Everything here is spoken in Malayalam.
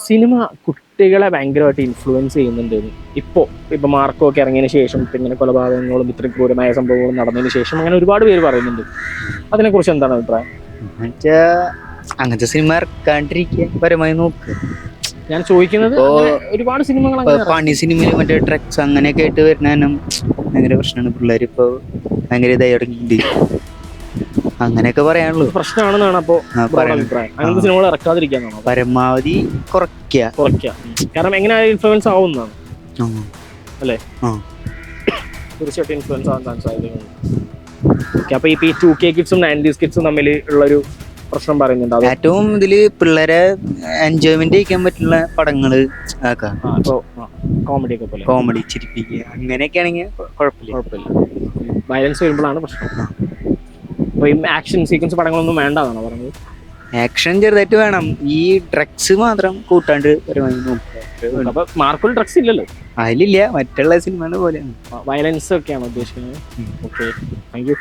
സിനിമ കുട്ടികളെ ഭയങ്കരമായിട്ട് ഇൻഫ്ലുവൻസ് ചെയ്യുന്നുണ്ട്. ഇപ്പൊ മാർക്കോ ഒക്കെ ഇറങ്ങിയതിന് ശേഷം ഇങ്ങനെ കൊലപാതകങ്ങളും ഇത്രയും ക്രൂരമായ സംഭവങ്ങളും നടന്നതിന് ശേഷം അങ്ങനെ ഒരുപാട് പേര് പറയുന്നുണ്ട്. അതിനെക്കുറിച്ച് എന്താണ് അഭിപ്രായം? എന്നുവെച്ചാ അങ്ങനത്തെ സിനിമ ഇറക്കാണ്ടിരിക്കുക, പരമായി നോക്കുക. ഞാൻ ചോദിക്കുന്നത് ഒരുപാട് സിനിമകൾ പണി സിനിമയിൽ മറ്റേ ഡ്രഗ്സ് അങ്ങനെയൊക്കെ ആയിട്ട് വരുന്ന ഭയങ്കര പ്രശ്നമാണ്. പിള്ളേർ ഇപ്പൊ ഭയങ്കര ഇതായി തുടങ്ങിയിട്ടുണ്ട്. അങ്ങനെയൊക്കെ പറയാനുള്ളൂ. പ്രശ്നമാണെന്നാണ് അപ്പോ അഭിപ്രായം. അങ്ങനത്തെ സിനിമകൾ ഇറക്കാതിരിക്കാന്നാണോ? പരമാവധി കുറയ്ക്കുക. കാരണം എങ്ങനെ ഇൻഫ്ലുവൻസ് ആവുന്നതാണ് അല്ലേ? തീർച്ചയായിട്ടും ഇൻഫ്ലുവൻസ് ആവാൻ സാധ്യതയുണ്ട്. അപ്പൊ ഈ 2K കിഡ്സും 90s കിഡ്സും തമ്മിൽ ഉള്ളൊരു പ്രശ്നം പറയുന്നുണ്ട്. ഏറ്റവും ഇതില് പിള്ളേരെ എൻജോയ്മെന്റ് ചെയ്യിക്കാൻ പറ്റുന്ന പടങ്ങള് കോമഡി ചിരിപ്പിക്കുക അങ്ങനെയൊക്കെ ആണെങ്കിൽ കുഴപ്പമില്ല. വയലൻസ് വരുമ്പോഴാണ് പ്രശ്നം. അപ്പൊ ഈ ആക്ഷൻ സീക്വൻസ് പടങ്ങളൊന്നും വേണ്ടെന്നാണോ പറഞ്ഞത്? ആക്ഷൻ ചെറുതായിട്ട് വേണം, ഈ ഡ്രഗ്സ് മാത്രം കൂട്ടാണ്ട് പരമായി നോക്കുക. അപ്പൊ മാർക്കോയിൽ ഡ്രഗ്സ് ഇല്ലല്ലോ? അതിലില്ല, മറ്റുള്ള സിനിമകളെ പോലെയാണ്. വയലൻസ് ഒക്കെയാണോ ഉദ്ദേശിക്കുന്നത്? Okay, thank you.